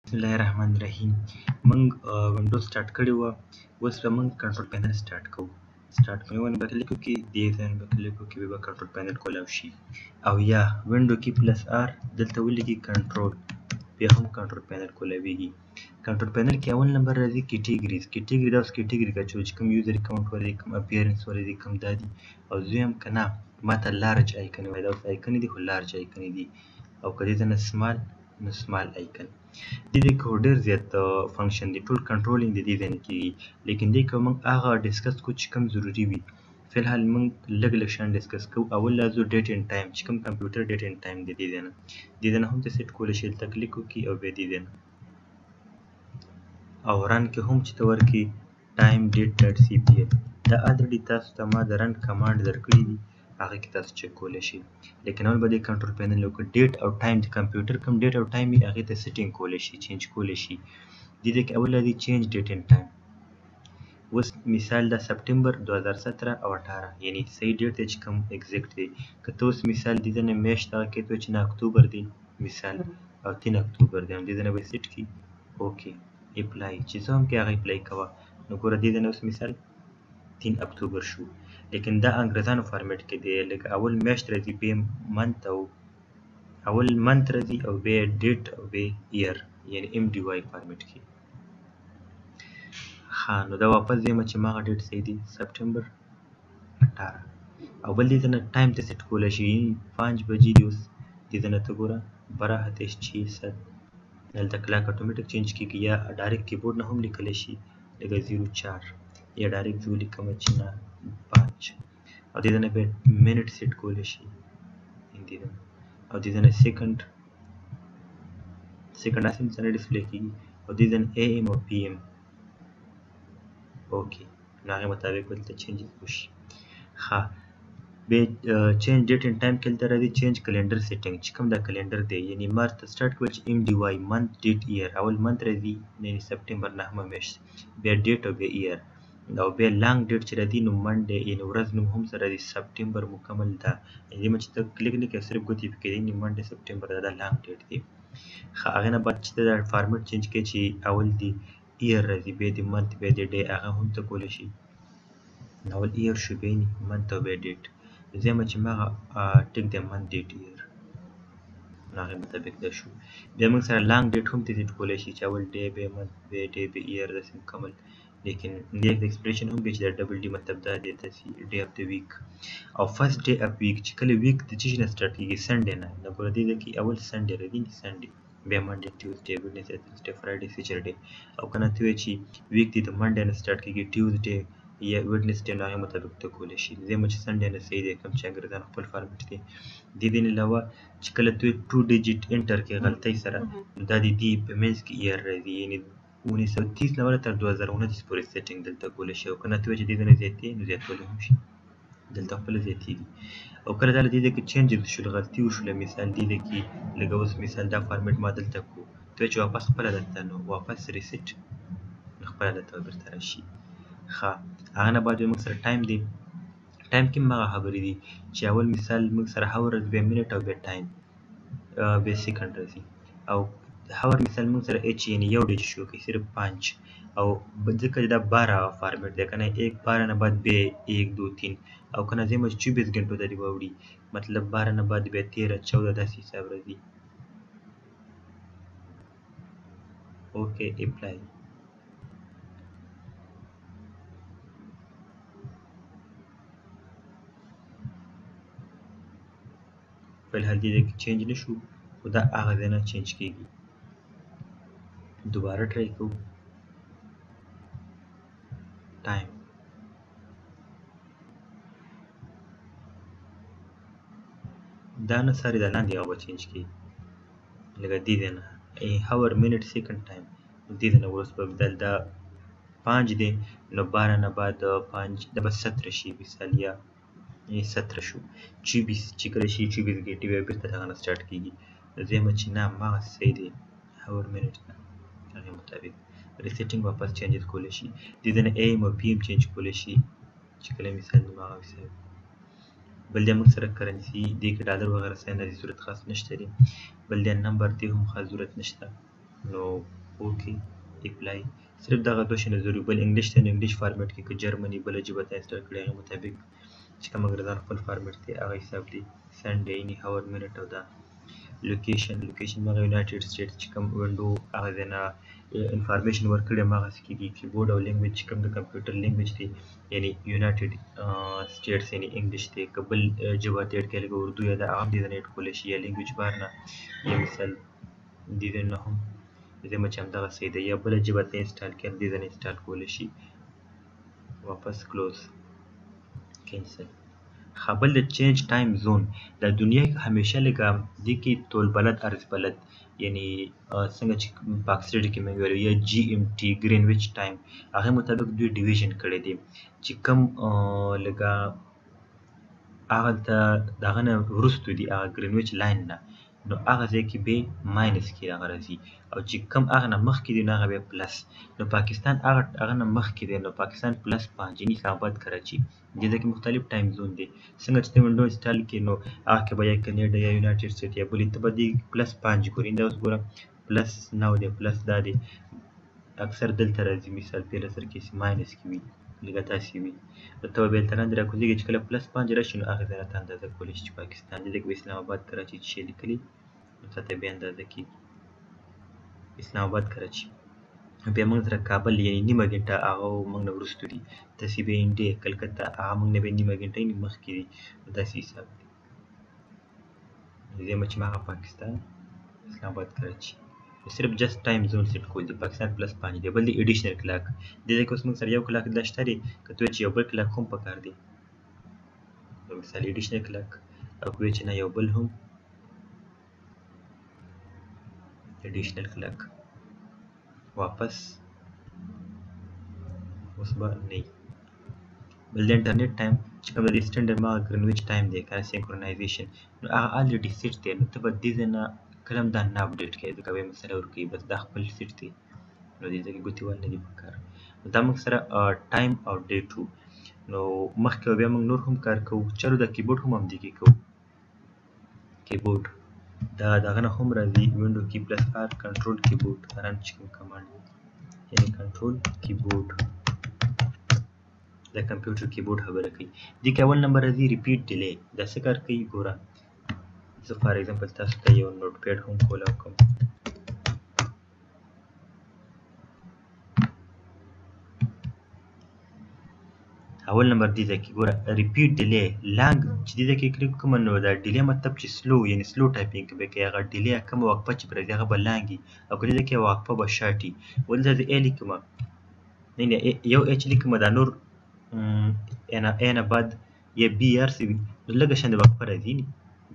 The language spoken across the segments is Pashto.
بسم الله الرحمن الرحیم. موږ وینډوز سٹارټ کړی و. اوس به موږ کنټرول پینل سٹارټ کوو. سٹارټ کوو باندې به کلیک وکړي، دې ځای به کلیک وکړي، بیا به کنټرول پینل کولاو شي. او یا وینډو کې پلس آر دلته ولیکي کنټرول، بیا هم کنټرول پینل کولاویږي. کنټرول پینل کې اول نمبر راځي کیټیګریز. کیټیګري دا اوس کیټیګري کې چې کوم یوزر اکاونټ ولري، کوم اپیرنس ولري، کوم دا دي. او دویم که نه ماته لارج آیکن وایي، دا اوس آیکن دي خو لارج آیکن دي. او که دې ته نه سمال نو سمال آیکن. دې کې خو ډېر زیات فنکشن دي، ټول کنټرولینګ د دې ځای نه کېږي. لیکن دې کې موږ هغه ډسکس کوو چې کوم ضروري وي. فی الحال موږ لږ لږ شیان ډسکس کوو. اول راځو ډیټ اینډ ټایم، چې کوم کمپیوټر ډیټ اینډ ټایم دی دې ځای نه. دې ځای نه هم ته سیټ کولی شې، دلته کلیک وکړي او بیا دې ځای نه او رن کې هم چې ته ورکړي ټایم ډیټ ډاټ سی پی ایل. دا الریډي تاسو ته ما د رن کمانډ درکړي دي، هغه کې تاسو چک کولی شئ. لیکن اول به دې کنټرول پینل وکړو. ډیټ او ټایم د کمپیوټر کوم ډیټ او ټایم وي هغې ته سیټینګ کولی شي، چینج کولی شي. دې کې اول راځي چینج ډیټ اینډ ټایم. اوس مثال دا سپټمبر 2017 او 18 یعنی صحیح ډیټ دی چې کوم ایگزیکټ دی. که ته اوس مثال دې ځای نه میاشت دغه کې ته چې نه اکتوبر دی مثال او 3 اکتوبر دی، نو دې ځای نه به یې سیټ کړي. اوکې اپلای چې څه هم کې هغه اپلای کوه. نو ګوره دې ځای نه اوس مثال 3 اکتوبر شو. لیکن دا انګریزانو فارمیټ کې دی، لکه اول میاشت راځي، بیا منت او اول منت راځي او بیا ډیټ او بیا ایر یعنی ام ډي واي فارمیټ کې. ها نو دا واپس ځم چې ما هغه ډیټ صحیح دی سپټمبر 18. او بل دې ته نه ټایم ته سیټ کولی شي، 5 بجې دي اوس. دې ته نه ته ګوره 12:06 دلته کلاک اتوماتیک چینج کېږي، یا ډایرکټ کیبورډ نه هم لیکلی شي لکه 04 یا ډایرکټ زه ولیکم چې نه 5. او دې ته نه بیا منټ سیټ کولی شي او دې ته نه سیکنډ هسې هم څنګه ډسپلی کېږي. او دې ته نه اے ایم او پی ایم. اوکې نو هغې مطابق به دلته چینجز وشي. ښه بیا چینج ډیټ اینډ ټایم کې دلته راځي چینج کلنډر سیټینګ، چې کوم دا کلنډر دی یعنی مارچ ته سټارټ کول چې ام ډي واي منت ډیټ ایر. اول منت راځي یعنی سپټمبر 9مه میاشت، بیا ډیټ او بیا ایر. او بیا لانګ ډیټ چې راځي نو منډې یعنی ورځ نوم هم سره راځي سپټمبر مکمل دا یعنی چې ته کلیک نه کوې صرف ګوتې پکې دی نو منډې سپټمبر دا لانګ ډیټ دی. ښه هغې نه بعد چې ته دا فارمیټ چینج کړې چې اول دی ایر راځي، بیا د منت، بیا د ډے، هغه هم ته کولی شي. اول ایر شو، بیا منت او بیا ډیټ. زه چې ما ټیک دی منت ډیټ ایر، نو هغې مطابق دا شو. بیا موږ سره لانګ ډیټ هم ته سیټ کولی شي چې اول ډے، بیا منت، بیا ډے، بیا ایر داسې مکمل. لیکن دې ایکسپریشن هم کوي چې دا ډبل ډي مطلب دا دی داسې ډے اف د ویک. او فرست ډے اف ویک چې کله ویک د څه شي نه سټارټ کېږي، سنډې نه. نو ګوره دې ځای کې اول سنډې راځي، سنډې، بیا منډې، ټیوزډے، ویډنسډے، تھرسډے، فرایډے، سیچرډے. او که نه ته وایې چې ویک دې د منډې نه سټارټ کېږي، ټیوزډے یا ویډنسډے، نو هغې مطابق ته کولی شي. زه چې سنډې نه صحیح دی کوم چې انګریزانو خپل فارمیټ دی. د دې نه علاوه چې کله ته 2 ډیجټ انټر کې غلطۍ سره، دا د دې په منځ کې ایر راځي یعنی 1930 نه تر 2029 پورې سیټینګ دلته کولی شي. او که نه ته وایې چې دې نه زیاتې نو زیاتولی هم شي، دلته خپله زیاتېږي. او کله دا له دې ځای کې چینجز وشول، غلطي وشوله، مثال دې ځای کې لکه اوس مثال دا فارمیټ ما دلته کړو، ته وایې چې واپس خپله دلته نو واپس ریسیټ نو خپله دلته به بېرته راشي. ښه هغه نه بعد بیا موږ سره ټایم دی. ټایم کې هم هغه خبرې دي چې اول مثال موږ سره هاور راځي، بیا منټ او بیا ټایم، بیا سیکنډ راځي. او هاور مثال موږ سره ایچ یعنی یو ډیجټ شو کوي صرف 5. او ځکه دا 12 فارمیټ دی که نه 1 12 نه بعد بیا 1 2 3. او که نه ځای مچ 24 घंटों ته دې واوړي، مطلب 12 نه بعد بیا 13 14 داسې حساب راځي. اوکې اپلای. فی الحال دې ځای کې چینج نه شو، خو دا هغه ځای نه چینج کېږي. دوباره ټرای کوو. ټایم دا نه ساري دا لاندې هغه به چینج کېږي لکه دې ځای نه هاور منټ سیکنډ ټایم. دې ځای نه وروسته به بدل دا 5 دی نو 12 نه بعد 5 دا به 17 شي مثال، یا 17 شو. 24 چې کله شي 24 ګټې بیا بېرته دغه نه سټارټ کېږي. نو زه یم چې نه هماغسې صحیح دی هاور منټ نه، هغې مطابق ریسیټینګ واپس چینجز کولی شي. دې ځای نه اے ایم او پی ایم چینج کولی شي چې کله مثال نو هغه حساب. بل دی موږ سره کرنسي دې کې ډالر وغیره ساین راځي، صورت خاص نشته دی. بل دی نمبر دی هم خاص ضرورت نشته. نو اوکې اپلای صرف دغه دوه شیانه ضروري بل انګلیش ته انګلیش فارمیټ کې که جرمني بله ژبه ته انسټال کړی هغه مطابق چې کوم انګریزان خپل فارمیټ دی هغه حساب دی سنډ دی یعنې هاور منټ او دا لوکیشن مغه یونایټډ سټیټس چې کوم وینډو هغه ځای نه انفارمیشن ورکړی هماغسې کېږي کیبورډ او لینګویج چې کوم د کمپیوټر لینګویج دی یعنې یونایټډ سټیټس یعنې انګلیش دی که بل ژبه ته اډ کړی لکه اردو یا دا هغه هم دې ځای نه اډ کولی شي یا لینګویج بار نه یا مثال دې ځای نه هم زما چې همدغه صحیح ده یا بله ژبه ته انسټال کړي دې ځای نه انسټال کولی شي واپس کلوز کینسل بل د چینج ټایم زون د دنیا همیشه لکه دې کې طول بلد عرض بلد یعنی څنګه چې په اکثریت کې موږ ویلو یا جی ام ټي ګرینویچ ټایم هغه مطابق دوی ډیویژن کړی دی چې کم لکه هغه د هغه نه وروستو دي هغه ګرینویچ لاین نه نو هغه ځای کې به ماینس کې هغه راځي او چې کم هغه نه مخکې دي نو هغه به پلس نو پاکستان هغه نه مخکې دی نو پاکستان پلس 5 یعنی اسلام کراچي دې ځای کې مختلف ټایم زون دی څنګه چې ته وینډو انسټال کړې نو هغه کې به یا کینیډا یا یونایټډ سټیټ یا بلې ته به دې پلس 5 ګوري دا اوس ګوره پلس 9 دی پلس دا دی اکثر دلته راځي مثال پیله سر کې ماینس کې وي لکه داسې وي ته به بېلته لاندې راکوزېږي چې کله پلس 5 راشي نو هغه ځای راته اندازه کولی شي چې پاکستان دی لکه اسلام آباد کراچي چې شی لیکلي نو تاته بیا اندازه کېږي اسلام آباد کراچي بیا موږ سره کابل یعنې نیمه ګنټه هغه موږ نه وروستو دي داسې بیا انډیا کلکته هغه موږ نه بیا نیمه ګنټه یعنې مخکې دي نو داسې حساب دی زما چې هغه پاکستان اسلام آباد کراچي صرف جست ټایم زون سیټ کول دي پاکستان پلس 5 دی بل دی ایډیشنل کلاک دې ځای کې اوس موږ سره یو کلاک دا شته دی که ته چې یو بل کلاک هم پکار دی نو مثال ایډیشنل کلاک او که چې نه یو بل هم ایډیشنل کلاک واپس اوس به نه بل د انټرنیټ ټایم چې کوم د سټنډرډ ما ګرینویچ ټایم دی کنه سینکرونایزیشن نو هغه الریډي سیټ دی نو ته به دې ځای نه کله هم دا نه اپډیټ کوې ځکه به یې مسله ورکوي بس دا خپل سیټ دی نو دې ځای کې ګوتې وهل نه دي پکار نو دا موږ سره ټایم او ډیټ و نو مخکې بیا موږ نور هم کار کوو چلو د کیبورډ هم همدې کوو کیبورډ دا دغه نه هم راځي وینډو کی پلس آر کنټرول کیبورډ رن چې کوم کمانډ یعنې کنټرول کیبورډ د کمپیوټر کیبورډ خبره کوي دې کې اول نمبر راځي ریپیټ ډیلی دا څه کار کوي ګوره زه فار ایگزامپل تاسو ته یو نوټ پیډ هم کولاو کوم اول نمبر دې ځای کې ګوره ریپیټ ډیلی لانګ چې دې ځای کې کلیک کوم نو دا ډیلی مطلب چې سلو یعنې سلو ټایپینګ به کوي هغه ډیلی کومه وقفه چې پرې هغه به لانګي او که دې ځای کې وقفه به شاټي ولې دا زه ای لیکم نه یو ایچ لیکم دا نور ا نه بعد یا بي ار سی وي نو لږه شان د وقفه راځي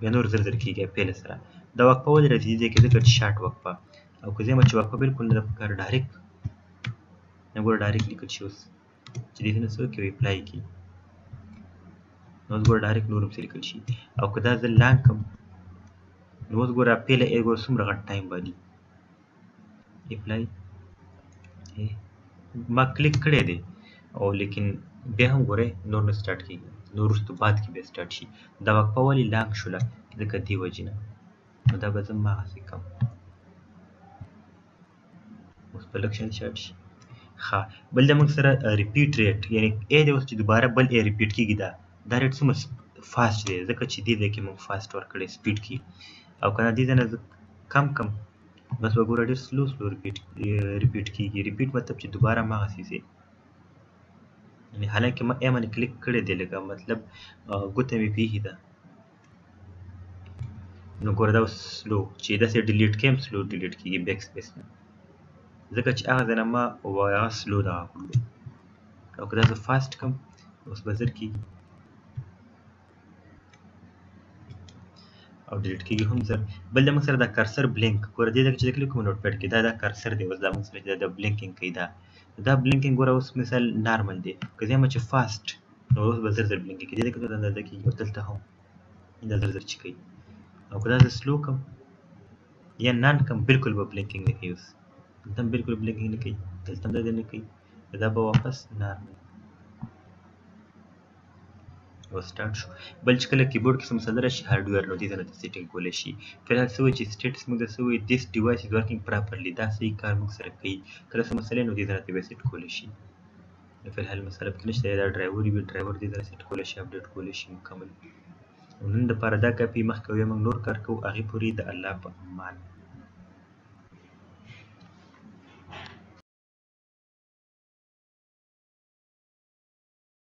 بیا نور زر زر کېږي پیله سره دا وقفه ولې راځي دې کې ځکه چې شارټ وقفه او که زما چې وقفه بالکل نه ده پکار ډایرکټ نه ګوره ډایرکټ لیکل شي اوس چې دې نه څوک یو اپلای کړي نو اوس ګوره ډایرکټ نور هم څه لیکل شي او که دا زه لانګ کړم نو اوس ګوره پیله ای ګوره څومره غټ ټایم باندې اپلای ما کلیک کړی دی او لیکن بیا هم ګورئ نور نه سټارټ کېږي نور وروسته بعد کې بیا سټارټ شي دا وقفه ولې لانګ شوله ځکه دې وجې نه نو دا به زه هماغسې کوم اوس به لږ شان شارټ شي ښه بل دا موږ سره ریپیټ ریټ یعنې ای دی اوس چې دوباره بل ای ریپیټ کېږي دا ریټ څومره فاسټ دی ځکه چې دې ځای کې موږ فاسټ ورکړی سپیډ کې او که نه دې ځای نه زه کم بس به ګوره ډېر سلو ریپیټ کېږي ریپیټ مطلب چې دوباره هماغسې ځي یعنې حالانکې ما ای باندې کلیک کړی دی لکه مطلب ګوته مې پېښې ده نو ګوره دا اوس سلو چې داسې ډیلیټ کړم سلو ډیلیټ کېږي بیک سپیس نه ځکه چې هغه ځای نه ما هغه سلو دغه کړلو او که دا زه فاسټ کړم اوس به زر کېږي او ډیلیټ کېږي هم زر بل دا موږ سره دا کرسر بلینک ګوره دې ځای کې چې کلیک کوم نوټ پیډ کې دا کرسر دی اوس دا موږ سره دا بلینکینګ کوي دا بلینکینګ ګوره اوس مثال نارمل دی که زه یم چې فاسټ نو اوس به زر زر بلینکینګ کوي دې ځای کې ته اندازه کېږي او دلته هم دا زر زر چې کوي او که دا زه سلو کړم یا نان کړم بالکل به بلینکینګ نه کوي اوس دلته هم بالکل بلینکینګ نه کوي دلته هم دا نه کوي دا به واپس نارمل او سټارټ شو. بل چې کله کیبورډ کې څه مسله راشي هارډویر نو دې ته نه سیټینګ کولی شي. فلحال څه وایي چې سټیټس موږ ته څه وایي this device is working properly دا صحیح کار موږ سره کوي. کله څه مسله نو دې ته راته بیا سیټ کولی شي. نو فلحال مسله پکې نشته دا ډرایور وي ډرایور دې ته سیټ کولی شي اپډیټ کولی شي مکمل. نن دپاره دا کافي مخکې بیا موږ نور کار کوو هغې پورې د الله په امان.